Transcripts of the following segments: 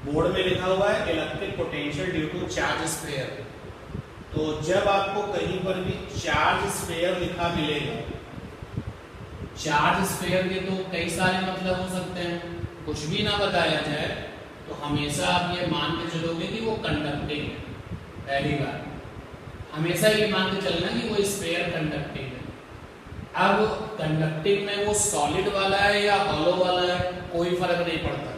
Board में लिखा हुआ है electric potential due to charge sphere. तो जब आपको कहीं पर भी चार्ज स्फीयर लिखा मिलेगा, चार्ज स्फीयर के तो कई सारे मतलब हो सकते हैं, कुछ भी ना बताया जाए तो हमेशा आप ये मान के चलोगे कि वो कंडक्टिंग है। पहली बार हमेशा ये मान के चलना कि वो स्फीयर कंडक्टिंग है। अब कंडक्टिंग में वो सॉलिड वाला है या हॉलो वाला है कोई फर्क नहीं पड़ता,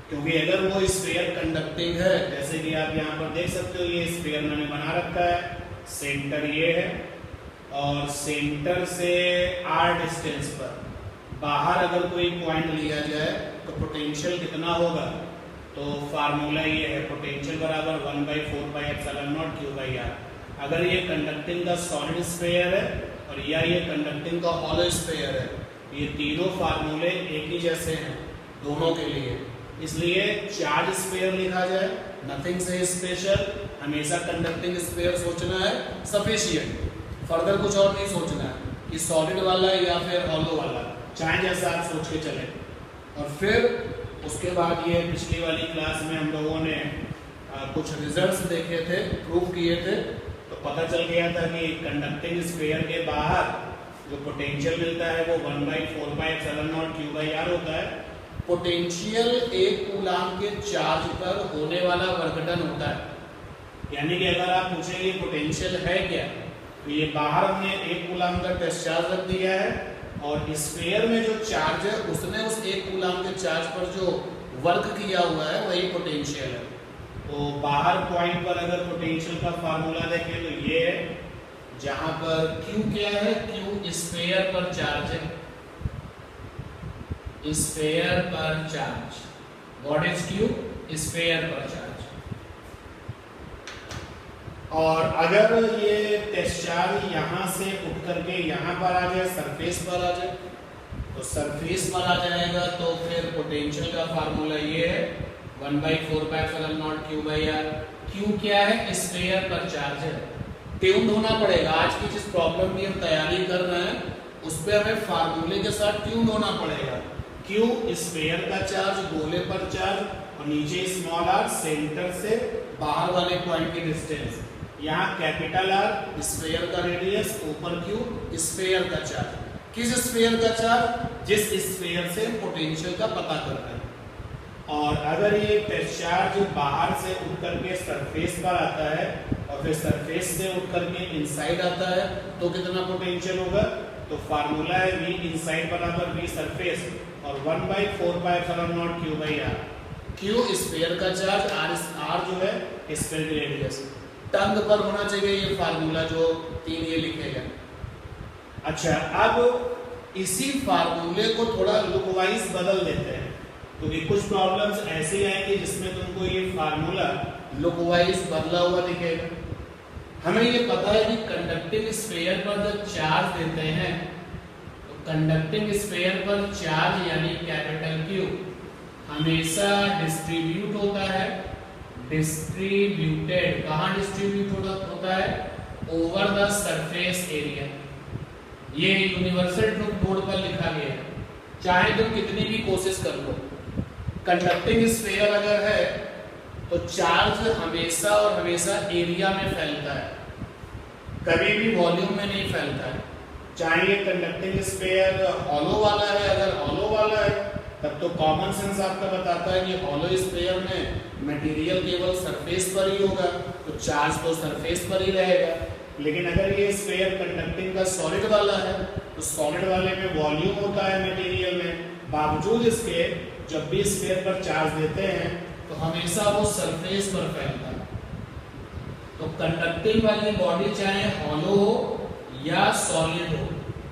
क्योंकि अगर वो स्फीयर कंडक्टिंग है, जैसे कि आप यहाँ पर देख सकते हो ये स्फीयर मैंने बना रखा है, सेंटर ये है और सेंटर से r डिस्टेंस पर बाहर अगर कोई पॉइंट लिया जाए तो पोटेंशियल कितना होगा, तो फार्मूला ये है पोटेंशियल बराबर 1/4πε0 Q/r। अगर ये कंडक्टिंग का सॉलिड स्फीयर है और या ये कंडक्टिंग का हॉलो स्फीयर है, ये तीनों फार्मूले एक ही जैसे हैं दोनों के लिए, इसलिए चार्ज स्फीयर लिखा जाए, नथिंग से स्पेशल, हमेशा कंडक्टिंग स्फीयर सोचना है सफिशिएंट, फर्दर कुछ और नहीं सोचना है कि सॉलिड वाला है या फिर हॉलो वाला, चाहे जैसा आप सोच के चले। और फिर उसके बाद ये पिछली वाली क्लास में हम लोगों ने कुछ रिजल्ट्स देखे थे, प्रूव किए थे, तो पता चल गया था कि कंडक्टिंग स्फीयर के बाहर जो पोटेंशियल मिलता है वो 1/4πε0 Q/r होता है। पोटेंशियल एक कूलाम के चार्ज पर होने वाला वर्क डन होता है। यानी कि अगर आप पूछेंगे पोटेंशियल है क्या, तो ये बाहर हमने एक कूलाम का टेस्ट चार्ज रख दिया है और स्फीयर में जो चार्ज है उसने उस एक कूलाम के चार्ज पर जो वर्क किया हुआ है वही पोटेंशियल है। तो बाहर पॉइंट पर अगर पोटेंशियल का फार्मूला देखें तो ये है, जहां पर Q क्या है, Q स्फीयर पर चार्ज है, स्फीयर पर charge, what is Q, sphere पर चार्ज। और अगर ये टेस्ट चार्ज यहाँ से उठ करके यहाँ पर आ जाए, सरफेस पर आ जाए, तो सरफेस पर आ जाएगा तो फिर पोटेंशियल का फार्मूला ये है 1/4πε0 Q/r। Q क्या है, स्फीयर पर चार्ज है, ट्यून्ड होना पड़ेगा। आज की जिस प्रॉब्लम की हम तैयारी कर रहे हैं उस पर हमें फार्मूले के साथ ट्यून्ड होना पड़ेगा। Q स्फीयर का चार्ज, गोले पर चार्ज, और नीचे स्मॉल r सेंटर से बाहर वाले पॉइंट की डिस्टेंस, यहाँ कैपिटल R स्फीयर का रेडियस, ऊपर Q स्फीयर का चार्ज। किस स्फीयर का चार्ज, जिस स्फीयर से पोटेंशियल का पता करना है। और अगर ये टेस्ट चार्ज बाहर से उठ करके सरफेस पर आता है और फिर सरफेस से उठ करके इनसाइड आता है तो कितना पोटेंशियल होगा, तो फार्मूला है V इनसाइड बराबर V सरफेस और 1/4πε0 Q/r। Q स्फीयर का चार्ज, R जो है स्फीयर की रेडियस। टंग पर होना चाहिए ये फार्मूला जो 3 ये लिखेगा। अच्छा, अब इसी फार्मूले को थोड़ा लुक वाइज बदल देते हैं, क्योंकि कुछ प्रॉब्लम्स ऐसी आएंगी जिसमें तुमको ये फार्मूला लुक वाइज बदला हुआ दिखेगा। हमें ये पता है कि कंडक्टिंग स्फीयर पर जब चार्ज देते हैं तो कंडक्टिंग स्फीयर पर चार्ज यानी कैपिटल Q हमेशा डिस्ट्रीब्यूट होता है, डिस्ट्रीब्यूटेड, कहाँ डिस्ट्रीब्यूट होता है, ओवर द सरफेस एरिया। ये यूनिवर्सल ट्रूथ बोर्ड पर लिखा गया है, चाहे तुम कितनी भी कोशिश कर लो। कंडक्टिंग स्फीयर अगर है तो चार्ज हमेशा और हमेशा एरिया में फैलता है, कभी भी वॉल्यूम में नहीं फैलता है। चाहे ये कंडक्टिंग स्फीयर हॉलो वाला है, अगर हॉलो वाला है तब तो कॉमन सेंस आपका बताता है कि हॉलो स्फीयर में मटेरियल केवल सरफेस पर ही होगा, तो चार्ज तो सरफेस पर ही रहेगा। लेकिन अगर ये स्फीयर कंडक्टिंग का सॉलिड वाला है तो सॉलिड वाले में वॉल्यूम होता है मटेरियल में, बावजूद इसके जब भी स्फीयर पर चार्ज देते हैं तो हमेशा वो सरफेस पर फैलता है। तो कंडक्टिंग वाली बॉडी चाहे हॉलो हो या सॉलिड हो,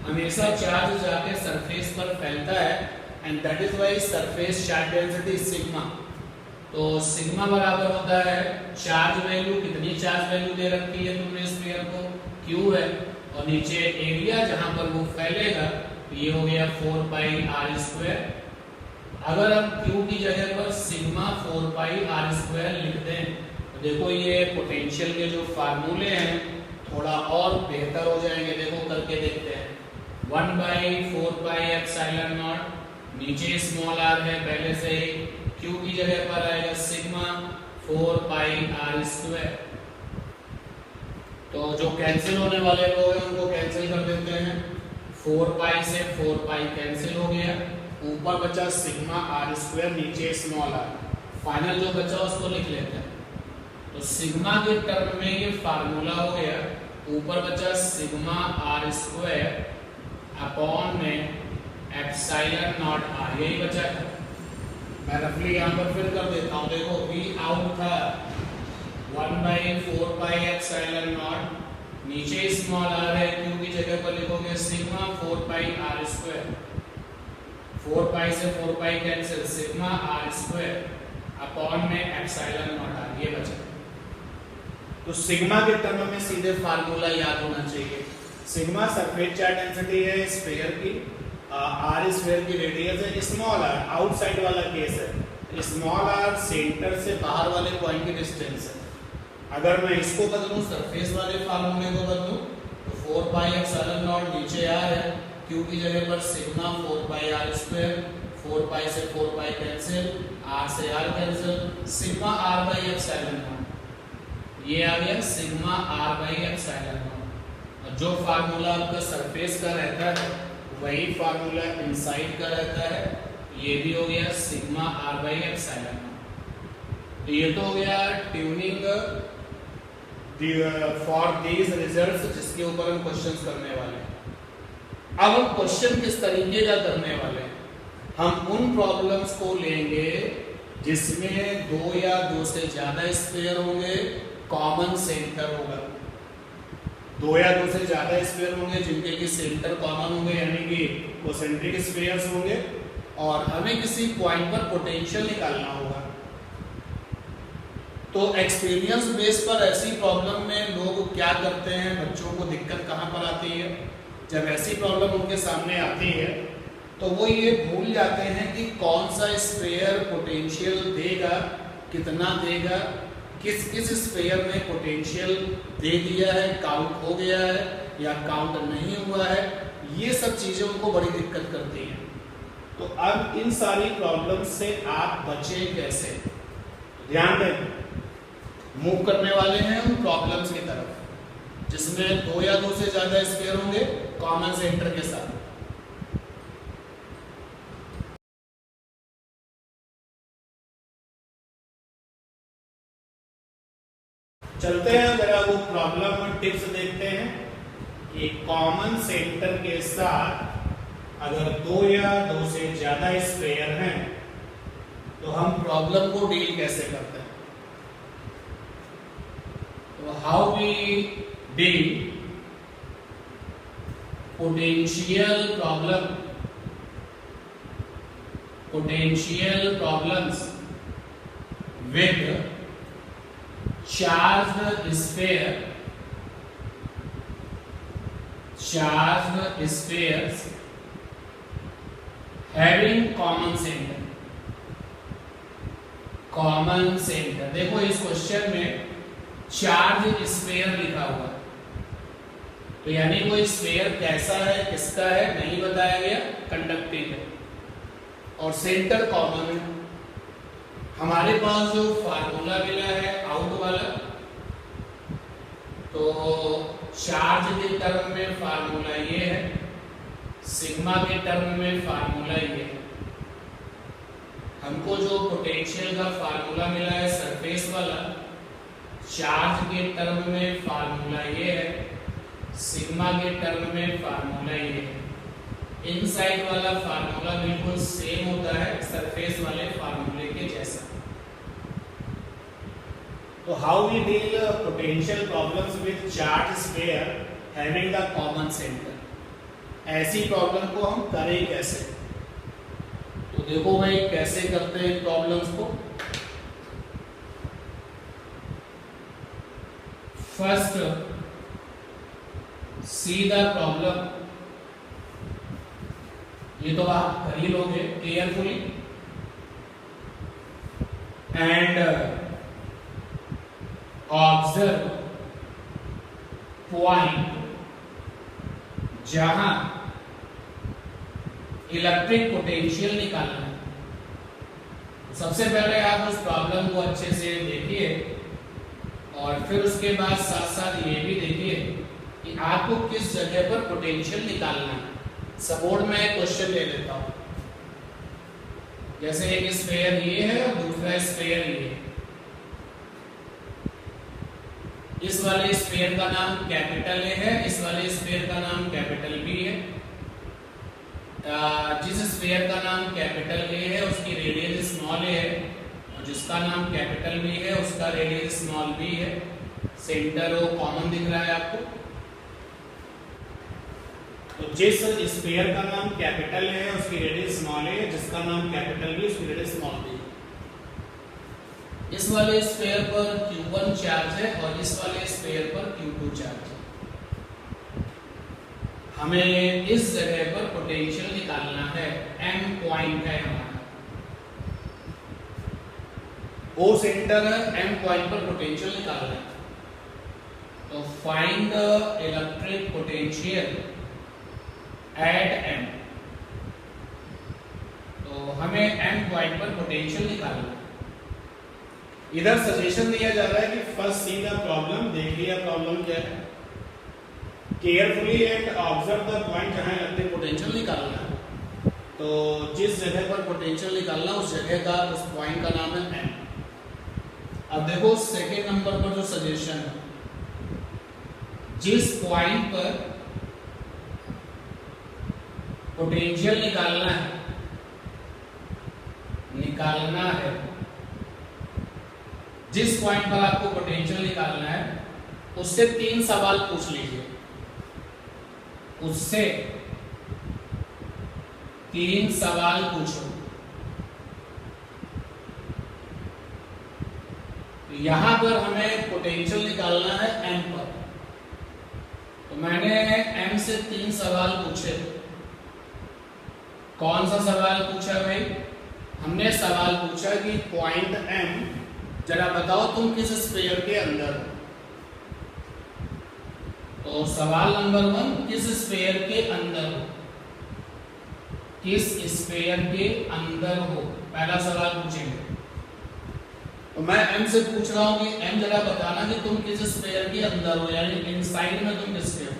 हमेशा चार्ज जाके सरफेस पर फैलता है, and that is why surface charge density sigma. तो सिग्मा बराबर होता है चार्ज वैल्यू, कितनी चार्ज वैल्यू दे रखी है तुमने स्फीयर को, Q है, और नीचे एरिया जहां पर वो फैलेगा तो ये हो गया 4πr²। अगर हम Q की जगह पर सिग्मा 4πr² लिख दें तो देखो ये पोटेंशियल के जो फार्मूले हैं थोड़ा और बेहतर हो जाएंगे। देखो करके देखते हैं, 1/4πε0, नीचे स्मॉल r है पहले से ही, Q की जगह पर आएगा सिग्मा 4 पाई r स्क्वायर। तो जो कैंसिल होने वाले लोग हैं उनको कैंसिल कर देते हैं। 4 पाई से 4 पाई कैंसिल हो गया, ऊपर बचा सिग्मा r स्क्वायर, नीचे स्मॉल r। फाइनल जो बचा उसको लिख लेते हैं। तो सिग्मा के टर्म में ये फार्मूला हो गया, ऊपर बचा सिग्मा r स्क्वायर अपॉन में एप्सिलॉन नॉट r, यही बचा है। मैं रफली यहाँ पर फिर कर देता हूँ। देखो v आउट था 1/4 पाई एप्सिलॉन नॉट, नीचे स्मॉल r है, q की जगह पर लिखोगे सिग्मा 4 पाई r स्क्वायर। 4 पाई से 4 pi cancel, sigma r square upon में एप्सिलॉन नॉट r, ये बचा। तो सिग्मा के टर्म में सीधे फार्मूला याद होना चाहिए। सिग्मा सरफेस चार्ज डेंसिटी है स्फीयर की, r स्फीयर की रेडियस है, स्मॉल r आउटसाइड वाला केस है, स्मॉल r सेंटर से बाहर वाले पॉइंट की डिस्टेंस है। अगर मैं इसको बदलूं, सरफेस वाले फार्मूले को बदलूं, तो 4 पाई एप्सिलॉन नॉट नीचे r है, q की जगह पर सिग्मा 4 पाई r स्क्वायर, 4 पाई से 4 पाई कैंसिल, r से r cancel, sigma r by epsilon not, ये आ गया sigma r by epsilon naught. और जो फार्मूला आपका सरफेस का रहता है वही फार्मूला इनसाइड का रहता है, ये भी हो गया sigma r by epsilon not. तो ये तो हो गया ट्यूनिंग फॉर दीज रिजल्ट्स, जिसके ऊपर हम क्वेश्चंस करने वाले हैं। अब हम क्वेश्चन किस तरीके का करने वाले हैं, हम उन प्रॉब्लम्स को लेंगे जिसमें 2 या 2 से ज्यादा स्फीयर होंगे, कॉमन सेंटर होगा। 2 या 2 से ज्यादा स्फीयर होंगे जिनके की सेंटर कॉमन होंगे, यानी कि कॉन्सेंट्रिक स्फीयर्स होंगे, और हमें किसी पॉइंट पर पोटेंशियल निकालना होगा। तो एक्सपीरियंस बेस पर ऐसी प्रॉब्लम में लोग क्या करते हैं, बच्चों को दिक्कत कहाँ पर आती है, जब ऐसी प्रॉब्लम उनके सामने आती है तो वो ये भूल जाते हैं कि कौन सा स्फीयर पोटेंशियल देगा, कितना देगा, किस किस स्फीयर में पोटेंशियल दे दिया है, काउंट हो गया है या काउंट नहीं हुआ है, ये सब चीजें उनको बड़ी दिक्कत करती हैं। तो अब इन सारी प्रॉब्लम से आप बचें कैसे, ध्यान दें, मूव करने वाले हैं उन प्रॉब्लम्स की तरफ जिसमें 2 या 2 से ज्यादा स्फीयर होंगे कॉमन सेंटर के साथ। चलते हैं जरा वो प्रॉब्लम और टिप्स देखते हैं कि कॉमन सेंटर के साथ अगर 2 या 2 से ज्यादा स्फीयर हैं तो हम प्रॉब्लम को डील कैसे करते हैं। तो how we deal potential problems with charged spheres having common center। देखो इस क्वेश्चन में चार्ज स्फीयर लिखा हुआ है, तो यानी कोई स्फीयर कैसा है, किसका है, नहीं बताया गया, कंडक्टिंग है और सेंटर कॉमन है। हमारे पास जो फार्मूला मिला है आउट वाला, तो चार्ज के टर्म में फार्मूला ये है, सिग्मा के टर्म में फार्मूला ये है। हमको जो पोटेंशियल का फार्मूला मिला है सरफेस वाला, चार्ज के टर्म में फार्मूला ये है, सिग्मा के टर्म में फार्मूला ये है। इनसाइड वाला फार्मूला बिल्कुल सेम होता है सरफेस वाले फार्मूले के जैसा। तो how we deal potential problems with charge sphere having the common centre, ऐसी प्रॉब्लम को हम करें कैसे। तो देखो भाई कैसे करते हैं प्रॉब्लम्स को। फर्स्ट सी द प्रॉब्लम, ये तो आप कर ही लोगे केयरफुली, एंड ऑब्जर्व पॉइंट जहां इलेक्ट्रिक पोटेंशियल निकालना है। सबसे पहले आप उस प्रॉब्लम को अच्छे से देखिए और फिर उसके बाद साथ साथ ये भी देखिए कि आपको किस जगह पर पोटेंशियल निकालना है। सपोर्ट में क्वेश्चन ले लेता हूँ, जैसे एक स्फीयर ये है और दूसरा स्फीयर ये है। इस वाले स्फीयर का नाम कैपिटल ए है, इस वाले स्फीयर का नाम कैपिटल बी है। जिस स्फीयर का नाम कैपिटल ए है उसकी रेडियस स्मॉल ए है और जिसका नाम कैपिटल बी है उसका रेडियस स्मॉल बी है। सेंटर वो कॉमन दिख रहा है आपको। तो जिस स्फीयर का नाम कैपिटल ए है उसकी रेडियस स्मॉल ए है, जिसका नाम कैपिटल बी उसकी रेडियस स्मॉल बी है। इस वाले स्फीयर पर Q1 चार्ज है और इस वाले स्फीयर पर Q2 चार्ज है। हमें इस जगह पर पोटेंशियल निकालना है। M पॉइंट है हमारा, O सेंटर है, M पॉइंट पर पोटेंशियल निकालना है। तो find the electric potential at M। तो हमें M पॉइंट पर पोटेंशियल निकालना है। इधर सजेशन दिया जा रहा है कि फर्स्ट सी द प्रॉब्लम, देख लिया प्रॉब्लम क्या है, carefully and observe the point जहां इलेक्ट्रिक पोटेंशियल निकालना है। तो जिस जगह पर पोटेंशियल निकालना उस जगह का, उस पॉइंट का नाम है M। अब देखो सेकेंड नंबर पर जो सजेशन है, जिस पॉइंट पर पोटेंशियल निकालना है, जिस पॉइंट पर आपको पोटेंशियल निकालना है उससे 3 सवाल पूछ लीजिए। उससे 3 सवाल पूछो। यहां पर हमें पोटेंशियल निकालना है M पर। तो मैंने M से 3 सवाल पूछे। कौन सा सवाल पूछा भाई? हमने सवाल पूछा कि पॉइंट M जरा बताओ तुम किस स्फीयर के अंदर हो। तो सवाल नंबर 1, किस स्फीयर के अंदर हो, किस स्फीयर के अंदर हो, पहला सवाल पूछेंगे। तो मैं M से पूछ रहा हूं कि M जरा बताना कि तुम किस स्फीयर के अंदर हो, यानी इनसाइड में तुम किसके हो।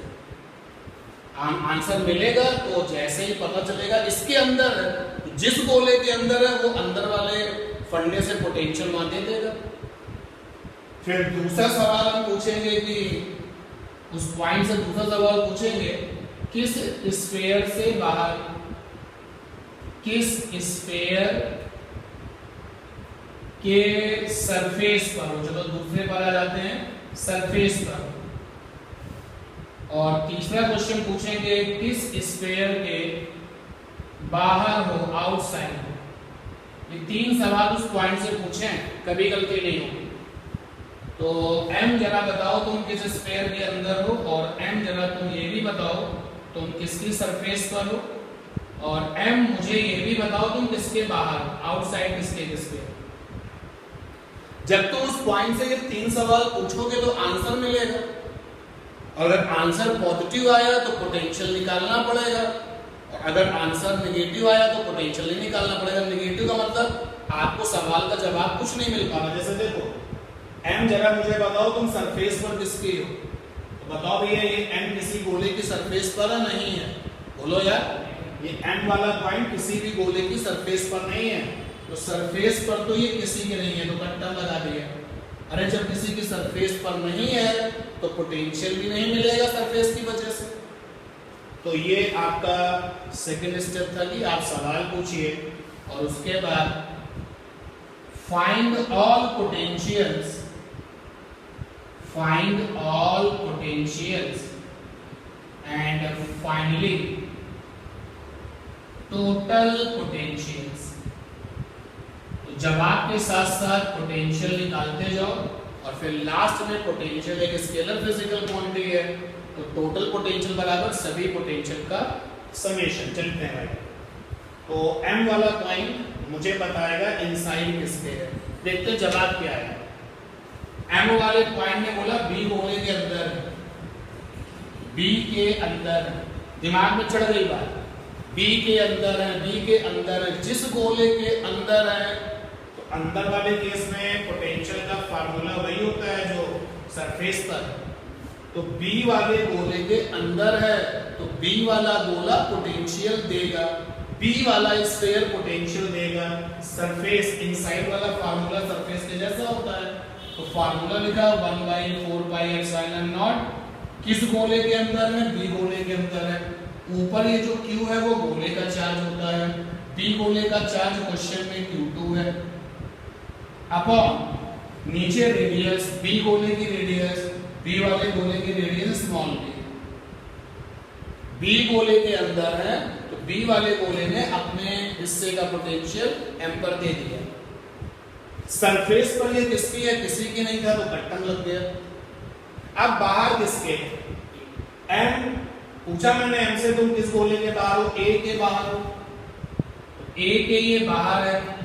आंसर मिलेगा तो जैसे ही पता चलेगा इसके अंदर है, जिस गोले के अंदर है वो अंदर वाले फंडे से पोटेंशियल वहां दे देगा। फिर दूसरा सवाल हम पूछेंगे कि उस पॉइंट से दूसरा सवाल पूछेंगे, किस स्फीयर से बाहर, किस स्फीयर के सरफेस पर हो। चलो दूसरे पर आ जाते हैं, सरफेस पर। और तीसरा क्वेश्चन पूछेंगे, किस स्फीयर के बाहर हो, आउटसाइड हो। ये 3 सवाल उस पॉइंट से पूछे, कभी गलती नहीं होगी। तो M जरा बताओ तुम किस स्फीयर के अंदर हो, और M जरा तुम ये भी बताओ तुम किसकी सरफेस पर हो, और M मुझे ये भी बताओ तुम किसके बाहर हो, आउटसाइड किसके। जब तुम उस पॉइंट से ये 3 सवाल पूछोगे तो आंसर मिलेगा। अगर आंसर पॉजिटिव आया तो पोटेंशियल निकालना पड़ेगा, और अगर आंसर नेगेटिव आया तो पोटेंशियल नहीं निकालना पड़ेगा। नेगेटिव का मतलब आपको सवाल का जवाब कुछ नहीं मिल पाना। जैसे देखो M जरा मुझे बताओ तुम सरफेस पर किसकी हो, तो बताओ भैया ये M किसी गोले की सरफेस पर नहीं है। बोलो यार, ये M वाला पॉइंट किसी भी गोले की सरफेस पर नहीं है, तो सरफेस पर तो ये किसी के नहीं है, तो कट्टा लगा दिया। अरे जब किसी की सरफेस पर नहीं है तो पोटेंशियल भी नहीं मिलेगा सरफेस की वजह से। तो ये आपका सेकंड स्टेप था कि आप सवाल पूछिए और उसके बाद find all potentials, find all potentials and finally total potentials. तो जवाब के साथ साथ पोटेंशियल निकालते जाओ, और फिर लास्ट में पोटेंशियल एक स्केलर फिजिकल क्वांटिटी है, तो टोटल पोटेंशियल बराबर सभी पोटेंशियल का समेशन। चलते हैं भाई। तो M वाला पॉइंट मुझे बताएगा इनसाइड किसके है। देखते जवाब क्या है। M वाले पॉइंट ने बोला B गोले के अंदर है, B के अंदर है। दिमाग में चढ़ गई बात, B के अंदर है, B के अंदर है। जिस गोले के अंदर है अंदर वाले केस में पोटेंशियल का फार्मूला वही होता है जो सरफेस पर है। तो B वाले गोले के अंदर है तो B वाला गोला पोटेंशियल देगा, B वाला स्फीयर पोटेंशियल देगा। सरफेस इनसाइड वाला फार्मूला सरफेस के जैसा होता है, तो फार्मूला लिखा 1/4πε0 किस गोले के अंदर है? B गोले के अंदर है। ऊपर ये जो Q है वो गोले का चार्ज होता है, B गोले का चार्ज क्वेश्चन में Q2 है, अपॉन नीचे रेडियस B गोले की रेडियस, B वाले गोले की रेडियस स्मॉल b, B गोले के अंदर है तो B वाले गोले ने अपने हिस्से का पोटेंशियल m पर दे दिया। सरफेस पर ये किसकी है? किसी की नहीं था तो बटन लग गया। अब बाहर किसके? m पूछा मैंने m से तुम किस गोले के बाहर हो? A के बाहर हो, A के ये बाहर है,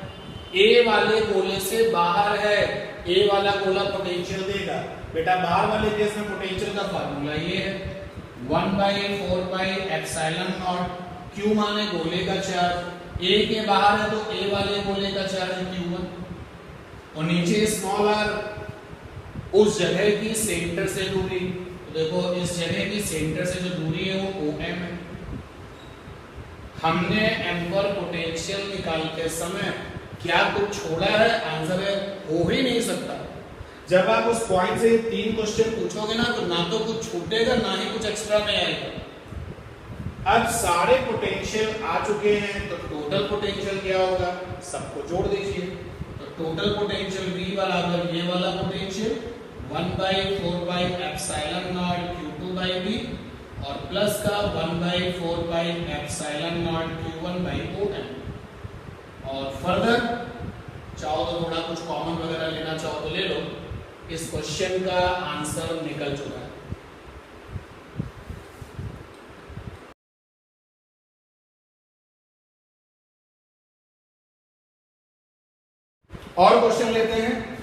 A वाले गोले से बाहर है, A वाला गोला पोटेंशियल देगा। बेटा बाहर वाले केस में पोटेंशियल का फार्मूला ये है 1/4πε0, Q माने गोले का चार्ज, A के बाहर है तो A वाले गोले का चार्ज Q1 और नीचे स्मॉल r उस जगह की सेंटर से दूरी। तो देखो इस जगह की सेंटर से जो दूरी है वो OM है। हमने m पर पोटेंशियल निकालते समय क्या कुछ छोड़ा है? आंसर है हो ही नहीं सकता। जब आप उस पॉइंट से 3 क्वेश्चन पूछोगे ना तो ना तो कुछ छूटेगा ना ही कुछ एक्स्ट्रा में आएगा। अब सारे पोटेंशियल आ चुके हैं तो टोटल पोटेंशियल क्या होगा? सबको जोड़ दीजिए। तो टोटल पोटेंशियल V बराबर ये वाला पोटेंशियल 1/4πε0 Q2/V और प्लस का 1/4πε0 Q1/OM। और फर्दर चाहो तो थोड़ा कुछ कॉमन वगैरह लेना चाहो तो ले लो। इस क्वेश्चन का आंसर निकल चुका है। और क्वेश्चन लेते हैं।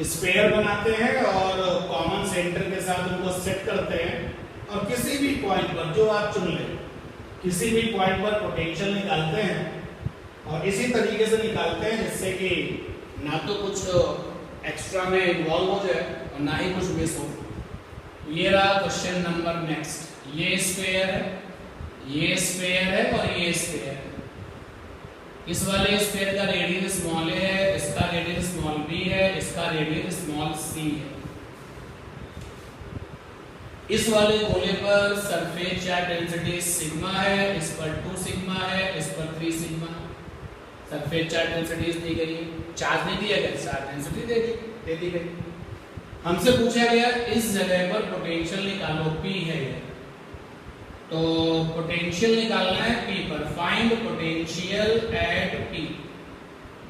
स्फीयर बनाते हैं और कॉमन सेंटर के साथ उनको सेट करते हैं और किसी भी पॉइंट पर जो आप चुन ले किसी भी पॉइंट पर पोटेंशियल निकालते हैं और इसी तरीके से निकालते हैं जिससे कि ना तो कुछ एक्स्ट्रा में इन्वॉल्व हो जाए और ना ही कुछ मिस हो। ये रहा क्वेश्चन नंबर नेक्स्ट। ये स्फीयर है, ये स्फीयर है और ये स्फीयर है। इस वाले स्फीयर का रेडियस स्मॉल है, इसका रेडियस स्मॉल b है, इसका रेडियस स्मॉल c है। इस वाले गोले पर सरफेस चार्ज डेंसिटी सिग्मा है, इस पर 2 सिग्मा है, इस पर 3 सिग्मा है। सरफेस चार्ज डेंसिटी दी गई, चार्ज नहीं दिया गया, चार्ज डेंसिटी दे दी गई। हमसे पूछा गया इस जगह पर पोटेंशियल निकालो, P है तो पोटेंशियल निकालना है P पर। फाइंड पोटेंशियल एट P,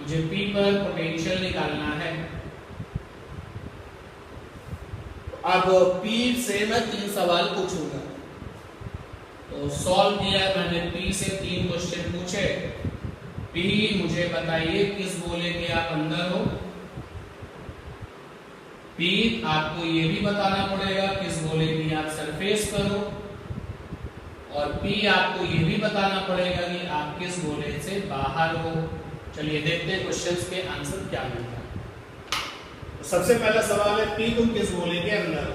मुझे P पर पोटेंशियल निकालना है। अब P से मैं 3 सवाल पूछूंगा। तो सॉल्व किया मैंने, P से 3 क्वेश्चन पूछे। P मुझे बताइए किस गोले के आप अंदर हो। P आपको ये भी बताना पड़ेगा किस गोले की आप सरफेस पर हो और P आपको ये भी बताना पड़ेगा कि आप किस गोले से बाहर हो। चलिए देखते हैं क्वेश्चंस के आंसर क्या मिलता है। तो सबसे पहला सवाल है P तुम किस गोले के अंदर हो?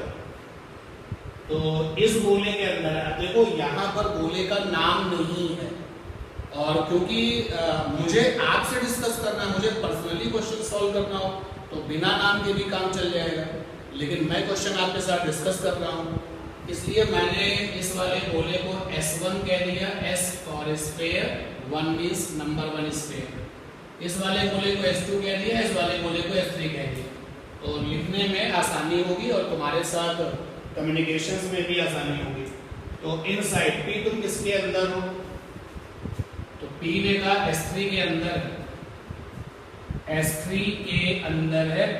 तो इस गोले के अंदर है। देखो यहाँ पर गोले का नाम नहीं है और क्योंकि मुझे आपसे डिस्कस करना है, मुझे पर्सनली क्वेश्चन सॉल्व करना हो तो बिना नाम के भी काम चल जाएगा, लेकिन मैं क्वेश्चन आपके साथ डिस्कस कर रहा हूँ इसलिए मैंने इस वाले गोले को S1 कह दिया। S for sphere, 1 means number 1 sphere. इस वाले गोले को S2 कह दिया, इस वाले गोले को S3 कह दिया। तो लिखने में आसानी होगी और तुम्हारे साथ कम्युनिकेशंस में भी आसानी होगी। तो इनसाइड P तुम किसके अंदर हो? तो P ने कहा S3 के अंदर, S3 के अंदर है P।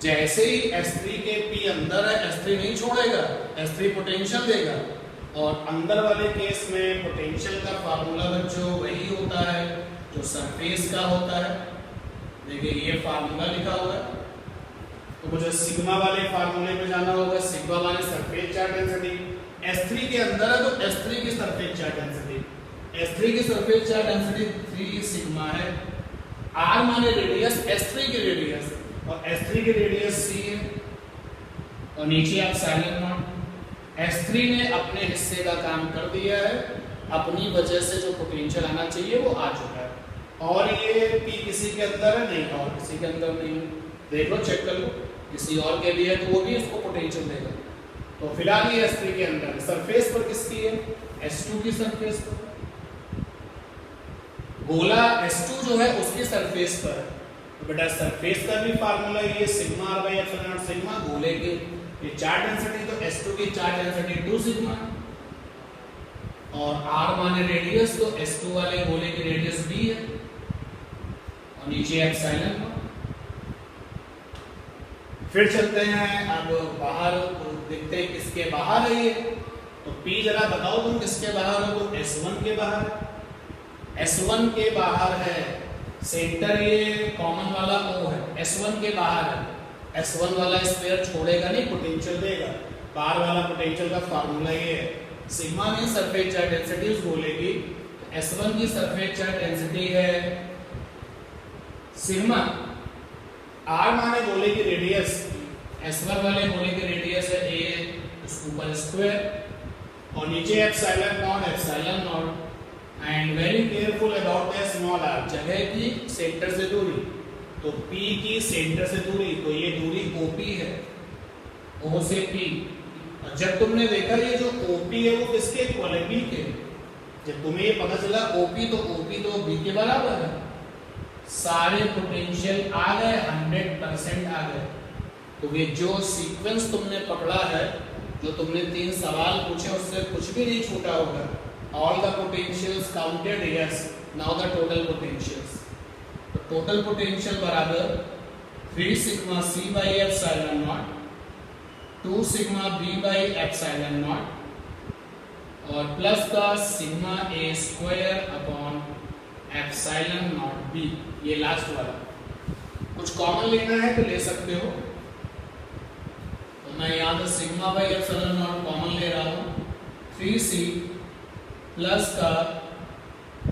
जैसे ही S3 के P अंदर है, S3 नहीं छोड़ेगा, S3 पोटेंशियल देगा और अंदर वाले केस में पोटेंशियल का फार्मूला बच्चों वही होता है जो सरफेस का होता है। देखिए ये फार्मूला लिखा हुआ है तो मुझे सिग्मा वाले फार्मूले पे जाना होगा। सिग्मा माने सरफेस चार्ज डेंसिटी। S3 के अंदर है तो S3 की सरफेस चार्ज डेंसिटी S3 की सरफेस चार्ज डेंसिटी 3 सिग्मा है, R माने रेडियस, S3 की रेडियस, और S3 की रेडियस C है, और नीचे आप साइलेंट नॉट। S3 ने अपने हिस्से का काम कर दिया है, अपनी वजह से जो पोटेंशियल आना चाहिए वो आ चुका है, और ये P किसी के अंदर है नहीं, और किसी के अंदर नहीं है, देख लो, चेक कर लो, किसी और के लिए तो वो भी इसको पोटेंशियल देगा। तो फिलहाल ये S3 के अंदर है, सरफेस पर किसकी है, S2 की सरफेस पर, गोला S2 जो है उसकी सरफेस पर। तो बेटा सरफेस का भी फार्मूला ये sigma r by epsilon not sigma, गोले के ये चार्ज डेंसिटी, तो S2 की चार्ज डेंसिटी 2 सिग्मा, और R माने रेडियस, तो S2 वाले गोले की रेडियस b है, और नीचे एप्सिलॉन नॉट। फिर चलते हैं अब बाहर, तो देखते हैं किसके बाहर है ये, तो P जरा बताओ तुम किसके बाहर हो, तो S1 के बाहर, S1 के बाहर है, सेंटर ये कॉमन वाला O है, S1 के बाहर है, S1 वाला स्फीयर छोड़ेगा नहीं, पोटेंशियल देगा, बाहर वाला पोटेंशियल का फार्मूला ये है, सिग्मा में सरफेस चार्ज डेंसिटी उस गोले की, S1 की सरफेस चार्ज डेंसिटी है सिग्मा, R माने गोले की रेडियस, S1 वाले गोले की रेडियस है a, उसके ऊपर स्क्वायर, और नीचे epsilon not, and very careful about the small r, जगह की सेंटर से दूरी, तो P की सेंटर से दूरी, तो ये दूरी OP है, O से P। और जब तुमने देखा ये जो OP है वो किसके इक्वल है, B के, जब तुम्हें ये पता चला OP तो B के बराबर है, सारे पोटेंशियल आ गए, 100% आ गए। तो ये जो सीक्वेंस तुमने पकड़ा है, जो तुमने 3 सवाल पूछे उससे कुछ भी नहीं छूटा होगा, all the potentials counted, yes, now the total potentials, तो total potential बराबर 3 sigma c by epsilon naught, 2 sigma b by epsilon naught, और प्लस का sigma a square upon epsilon not b, ये लास्ट वाला। कुछ कॉमन लेना है तो ले सकते हो, तो मैं यहाँ पे sigma by epsilon not common ले रहा हूँ, 3c प्लस का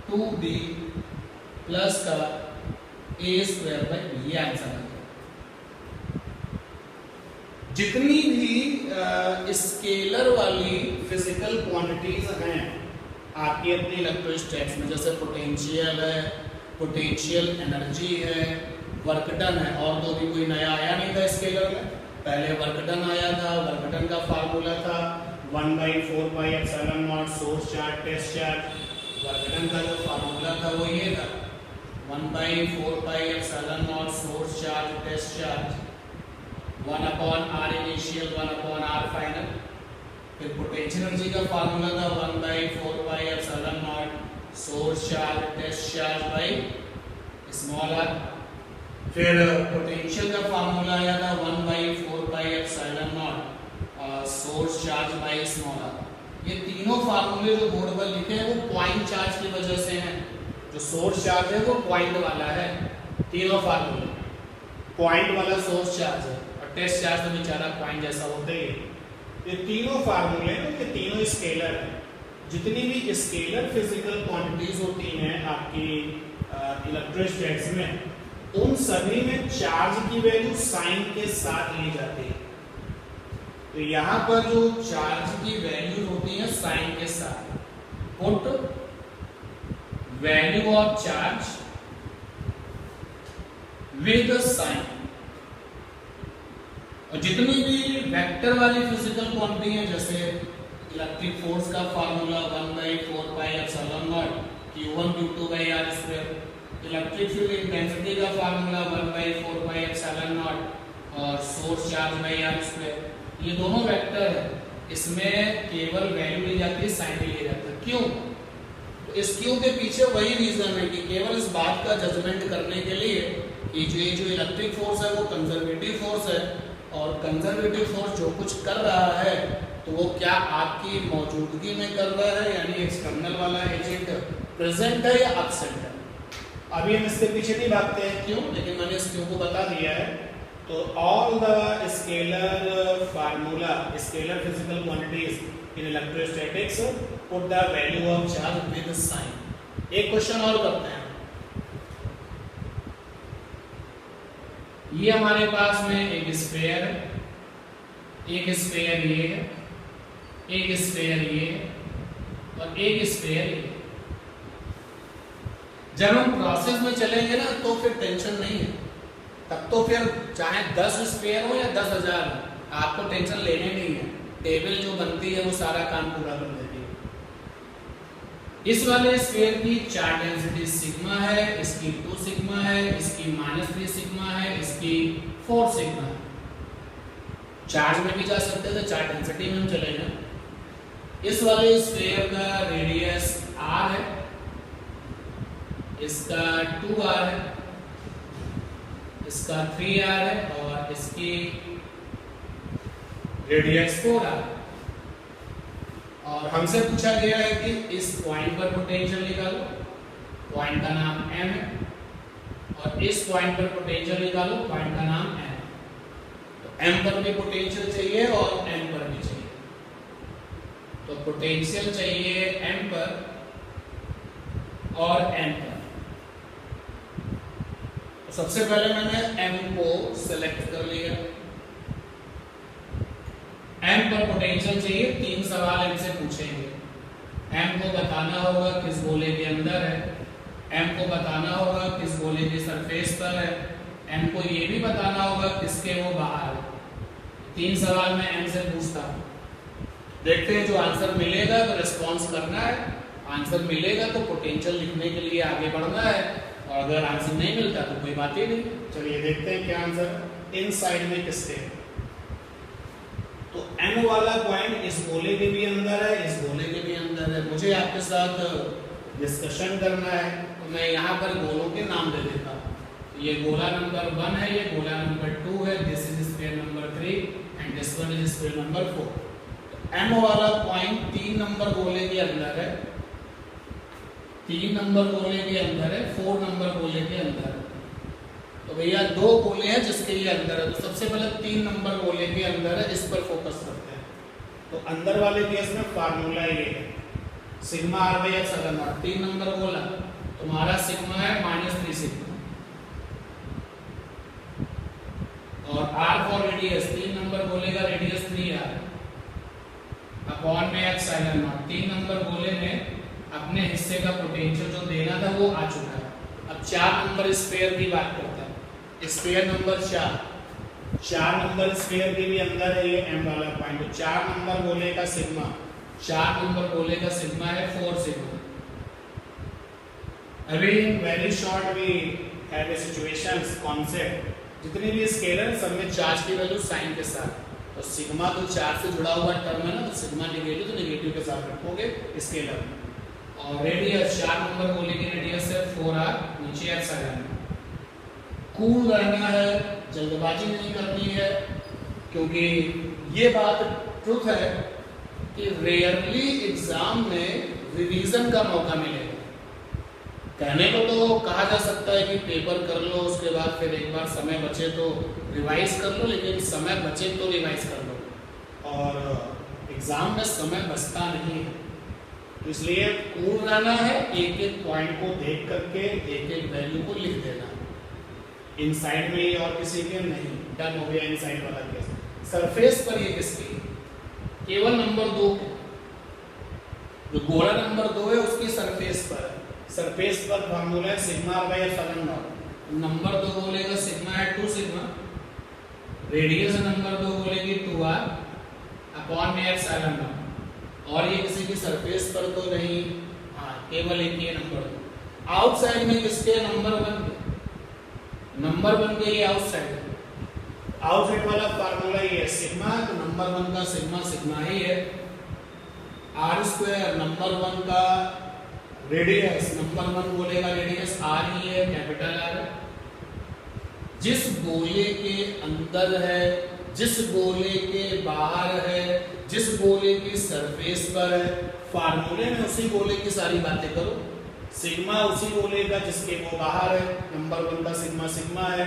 2b प्लस का a स्क्वायर बाई b, ये आंसर है। जितनी भी स्केलर वाली फिजिकल क्वांटिटीज हैं आपकी अपनी इलेक्ट्रोस्टैटिक्स में, जैसे पोटेंशियल है, पोटेंशियल एनर्जी है, वर्क डन है, और तो भी कोई नया आया नहीं था स्केलर में, पहले वर्क डन आया था, वर्क डन का फार्मूला था 1/4 pi epsilon naught source charge test charge, work done का जो फार्मूला था वो ये था 1/4 pi epsilon naught source charge test charge, 1/r initial 1/r final. फिर पोटेंशियल एनर्जी का फार्मूला था 1/4 pi epsilon naught source charge test charge by small r। फिर पोटेंशियल का फार्मूला आया था 1/4 pi epsilon naught source charge by small r। ये तीनों फार्मूले जो बोर्ड पर लिखे हैं वो पॉइंट चार्ज की वजह से हैं, जो सोर्स चार्ज है वो पॉइंट वाला है, तीनों फार्मूले पॉइंट वाला सोर्स चार्ज है, और टेस्ट चार्ज तो बेचारा पॉइंट जैसा होता ही है। ये तीनों फार्मूले हैं, ये तीनों स्केलर हैं। जितनी भी स्केलर फिजिकल क्वांटिटीज होती हैं आपकी इलेक्ट्रोस्टैटिक्स में, उन सभी में चार्ज की वैल्यू साइन के साथ ली जाती है। तो यहाँ पर जो चार्ज की वैल्यू होती है साइन के साथ, put value of charge with sign. और जितनी भी वेक्टर वाली फिजिकल क्वांटिटी है, जैसे इलेक्ट्रिक फोर्स का formula 1/4 pi epsilon naught q1 q2 by r square, electric field intensity का फार्मूला 1/4 पाई एप्सिलॉन नॉट और source charge by r square, ये दोनों वेक्टर है, इसमें केवल वैल्यू ली जाती है, साइन नहीं ली जाती। क्यों? तो इस क्यों के पीछे वही रीजन है कि केवल इस बात का जजमेंट करने के लिए कि जो इलेक्ट्रिक फोर्स है वो कंजर्वेटिव फोर्स है, और कंजर्वेटिव फोर्स जो कुछ कर रहा है तो वो क्या आपकी मौजूदगी में कर रहा है, यानी एक्सटर्नल वाला एजेंट प्रेजेंट है या एब्सेंट है। अभी हम इसके पीछे नहीं भागते हैं क्यों, लेकिन मैंने इस क्यों को बता दिया है। तो all the scalar formula, scalar physical quantities in electrostatics put the value of charge with sign. एक क्वेश्चन और करते हैं। ये हमारे पास में एक स्फीयर है, एक स्फीयर ये है, एक स्फीयर ये है और एक स्फीयर ये है। जब हम प्रोसेस में चलेंगे ना तो फिर टेंशन नहीं है, तब तो फिर चाहे 10 स्फीयर हो या 10,000 हो, आपको टेंशन लेने नहीं है। टेबल जो बनती है वो सारा काम पूरा कर देती है। इस वाले स्फीयर की चार्ज डेंसिटी सिग्मा है, इसकी 2 सिग्मा है, इसकी -3 सिग्मा है, इसकी 4 सिग्मा है। चार्ज में भी जा सकते हैं तो चार्ज डेंसिटी में हम चलेंगे। इस वाले स्फीयर का रेडियस r है, इसका 2r है, इसका 3r है और इसकी रेडियस 4r। और हमसे पूछा गया है कि इस पॉइंट पर पोटेंशियल निकालो, पॉइंट का नाम m है, और इस पॉइंट पर पोटेंशियल निकालो, पॉइंट का नाम n है। तो m पर भी पोटेंशियल चाहिए और n पर भी चाहिए। तो पोटेंशियल चाहिए m पर और n पर। तो सबसे पहले मैंने m को सिलेक्ट कर लिया। m पर पोटेंशियल चाहिए, 3 सवाल इनसे पूछेंगे। m को बताना होगा किस गोले के अंदर है, m को बताना होगा किस गोले की सरफेस पर है, m को ये भी बताना होगा किसके वो बाहर है। 3 सवाल मैं m से पूछता हूँ। देखते हैं जो आंसर मिलेगा तो रिस्पॉन्स करना है, आंसर मिलेगा तो पोटेंशियल लिखने के लिए आगे बढ़ना है, और अगर आंसर नहीं मिलता तो कोई बात ही नहीं। चलिए देखते हैं क्या आंसर इन साइड में किसके है। तो m वाला पॉइंट इस गोले के भी अंदर है, इस गोले के भी अंदर है। मुझे आपके साथ डिस्कशन करना है तो मैं यहाँ पर गोलों के नाम दे देता हूँ। ये गोला नंबर 1 है, ये गोला नंबर 2 है, this is sphere number 3 and this one is sphere number 4। तो m वाला पॉइंट 3 नंबर गोले के अंदर है, 3 नंबर गोले के अंदर है, 4 नंबर गोले के अंदर है। तो भैया 2 गोले हैं जिसके ये अंदर है, तो सबसे पहले 3 नंबर गोले के अंदर है, इस पर फोकस करते हैं। तो अंदर वाले केस में फार्मूला ये है, sigma r by epsilon not. 3 number गोला तुम्हारा सिग्मा है -3 सिग्मा, और r फॉर रेडियस, 3 नंबर गोले का रेडियस 3r अपॉन में एप्सिलॉन नॉट। 3 नंबर गोले में अपने हिस्से का पोटेंशियल जो देना था वो आ चुका है। अब 4 नंबर स्फीयर की बात करते हैं। स्फीयर नंबर 4 नंबर स्फीयर के भी अंदर है ये m वाला पॉइंट। तो 4 नंबर गोले का सिग्मा, 4 नंबर गोले का सिग्मा है 4 सिग्मा। अभी very short we have a situations concept, जितनी भी स्केलर सब में चार्ज की वैल्यू साइन के साथ। तो सिग्मा तो 4 से जुड़ा हुआ टर्म है ना, तो सिग्मा नेगेटिव तो नेगेटिव के साथ रखोगे स्केलर में। और रेडियस 4 नंबर गोले की रेडियस है 4r, नीचे एप्सिलॉन। कूल रहना है, जल्दबाजी नहीं करनी है, क्योंकि ये बात ट्रुथ है कि रेयरली एग्जाम में रिवीजन का मौका मिलेगा। कहने को तो कहा जा सकता है कि पेपर कर लो, उसके बाद फिर एक बार समय बचे तो रिवाइज कर लो, लेकिन समय बचे तो रिवाइज कर लो, और एग्जाम में समय बचता नहीं है। तो इसलिए कूल रहना है, एक एक पॉइंट को देख करके एक एक वैल्यू को लिख देना। इनसाइड में और किसी के नहीं, डन हो गया इनसाइड वाला केस। सरफेस पर ये किसकी, केवल नंबर 2 के, जो गोला नंबर 2 है उसकी सरफेस पर। सरफेस पर फार्मूला है sigma r by epsilon not. Number 2 गोले का सिग्मा है 2 सिग्मा, रेडियस नंबर 2 गोले की 2r अपॉन में एप्सिलॉन नॉट। और ये किसी की सरफेस पर तो नहीं, हाँ केवल एक ही नंबर 2। आउटसाइड में किसके नंबर 1 के, नंबर 1 के ये आउटसाइड। आउटसाइड वाला फार्मूला ये है सिग्मा, तो नंबर 1 का सिग्मा सिग्मा ही है, r स्क्वायर नंबर 1 का रेडियस, नंबर 1 गोले का रेडियस r ही है, कैपिटल R। जिस गोले के अंदर है, जिस गोले के बाहर है, जिस गोले की सरफेस पर है, फार्मूले में उसी गोले की सारी बातें करो। सिग्मा उसी गोले का जिसके वो बाहर है, नंबर 1 का सिग्मा सिग्मा है,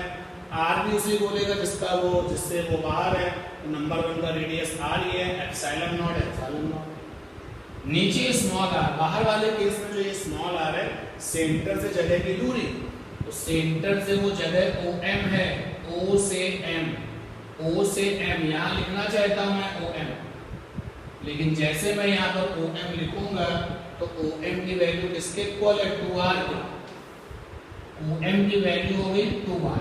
r भी उसी गोले का जिसका वो जिससे वो बाहर है, नंबर 1 का रेडियस r ही है, एप्सिलॉन नॉट एप्सिलॉन नॉट। नीचे स्मॉल आर, बाहर वाले केस में जो ये स्मॉल आर है सेंटर से जगह की दूरी, तो सेंटर से वो जगह OM है, O से M, O से M यहाँ लिखना चाहता हूं मैं OM, लेकिन जैसे मैं यहाँ पर OM लिखूंगा तो OM की वैल्यू किसके इक्वल है, 2R के, OM की वैल्यू हो गई 2R,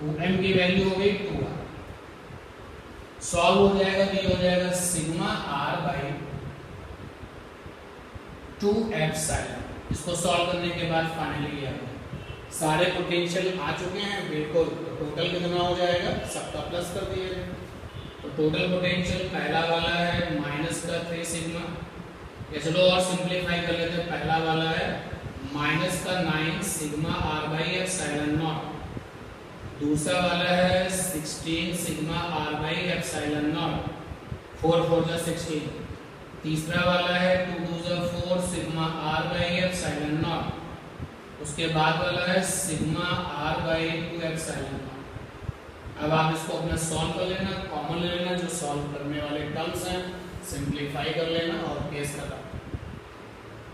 OM की वैल्यू हो गई 2R, सॉल्व हो जाएगा तो ये हो जाएगा सिग्मा R बाई 2 एप्सिलॉन। इसको सॉल्व करने के बाद फाइनली ये सारे पोटेंशियल आ चुके हैं, बिल्कुल टोटल कितना हो जाएगा, सबका प्लस कर दिया जाए। तो टोटल पोटेंशियल पहला वाला है माइनस का 3 सिग्मा, या चलो और सिंपलीफाई कर लेते हैं, पहला वाला है माइनस का 9 sigma R by epsilon not, दूसरा वाला है 16 sigma R by epsilon not, 4 4 जा 16, तीसरा वाला है 2 2 जा 4 sigma R by epsilon not, उसके बाद वाला है sigma R by 2 epsilon not. अब आप इसको अपना सॉल्व कर लेना, कॉमन ले लेना, जो सॉल्व करने वाले टर्म्स हैं सिंपलीफाई कर लेना और केस खत्म।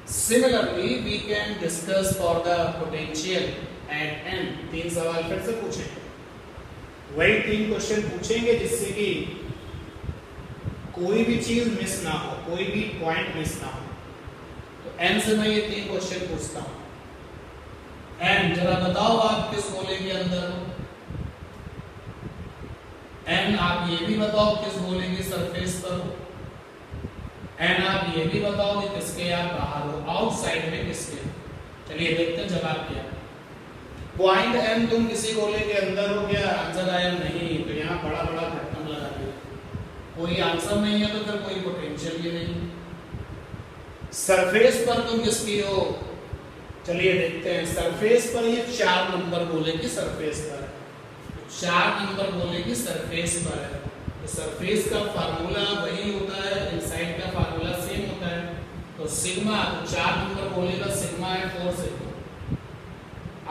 Similarly, we can discuss for the potential at n। 3 सवाल फिर से पूछेंगे, वही 3 क्वेश्चन पूछेंगे जिससे कि कोई भी चीज मिस ना हो, कोई भी पॉइंट मिस ना हो। तो n से मैं ये 3 क्वेश्चन पूछता हूँ। n जरा बताओ आप किस गोले के अंदर हो, n आप ये भी बताओ किस गोले की सरफेस पर हो, n आप ये भी बताओ कि किसके आप बाहर हो, आउटसाइड में किसके। चलिए देखते हैं जवाब क्या। पॉइंट m तुम किसी गोले के अंदर हो, क्या आंसर आया नहीं, तो यहाँ बड़ा बड़ा घटना लगा दिया, कोई आंसर नहीं है तो फिर कोई पोटेंशियल भी नहीं। सरफेस पर तुम किसकी हो, चलिए देखते हैं। सरफेस पर ये 4 नंबर गोले की सरफेस पर है, 4 नंबर गोले की सरफेस पर है, तो सरफेस का फार्मूला वही होता है, इनसाइड का फार्मूला सेम होता है। तो सिग्मा, 4 नंबर गोले का सिग्मा है 4 सिग्मा,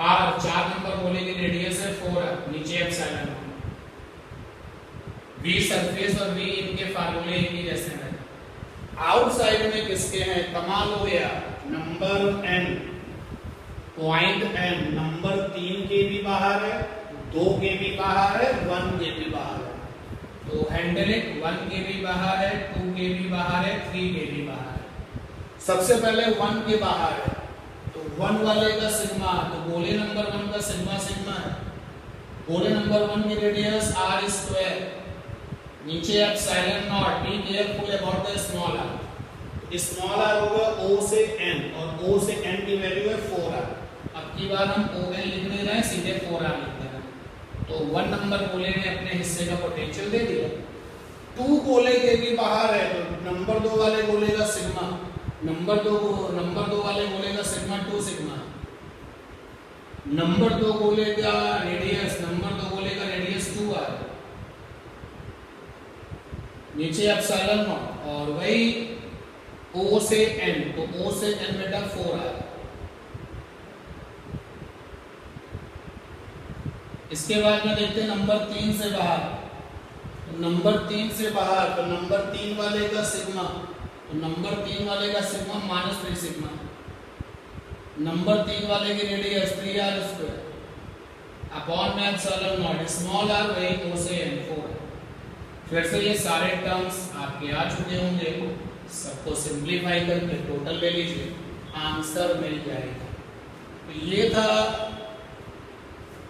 R 4 नंबर गोले की रेडियस है 4 है, नीचे एप्सिलॉन, V सरफेस और V इनके फार्मूले एक ही जैसे हैं। आउटसाइड में किसके हैं, कमाल हो गया, number n, point n, number 3 के भी बाहर है, 2 के भी बाहर है, 1 के भी बाहर है, तो हैंडल इट। 1 के भी बाहर है, 2 के भी बाहर है, 3 के भी बाहर है। सबसे पहले 1 के बाहर है, तो 1 वाले का सिग्मा, तो गोले नंबर 1 का सिग्मा सिग्मा है, गोले नंबर 1 की रेडियस r स्क्वायर, नीचे epsilon not, be careful about the small r, small r होगा O से n, और O से n की वैल्यू है 4r। अब की बार हम ON लिख नहीं रहे हैं, सीधे 4r लिख रहे हैं। तो 1 नंबर गोले ने अपने हिस्से का पोटेंशियल दे दिया। 2 गोले के भी बाहर है, तो नंबर 2 वाले गोले का सिग्मा, नंबर 2 वाले गोले का सिग्मा 2 सिग्मा, नंबर 2 गोले का रेडियस, नंबर 2 गोले का रेडियस 2r, नीचे एप्सिलॉन नॉट, और वही O से n, तो O से n बेटा 4r। इसके बाद में देखते हैं नंबर 3 से बाहर, तो नंबर 3 से बाहर, तो नंबर 3 वाले का सिग्मा, तो नंबर 3 वाले का सिग्मा -3 सिग्मा, नंबर 3 वाले की रेडियस 3r स्क्वायर अपॉन में एप्सिलॉन नॉट, स्मॉल r वही O से n 4। फिर से ये सारे टर्म्स आपके आ चुके होंगे, सबको सिंप्लीफाई करके टोटल ले लीजिए, आंसर मिल जाएगा। तो ये था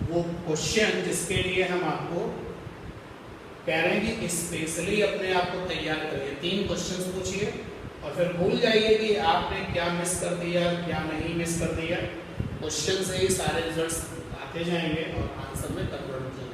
वो क्वेश्चन जिसके लिए हम आपको कह रहे हैं कि स्पेशली अपने आप को तैयार करिए। 3 क्वेश्चंस पूछिए और फिर भूल जाइए कि आपने क्या मिस कर दिया, क्या नहीं मिस कर दिया। क्वेश्चन से ही सारे रिजल्ट्स आते जाएंगे और आंसर में कन्वर्ट हो जाएंगे।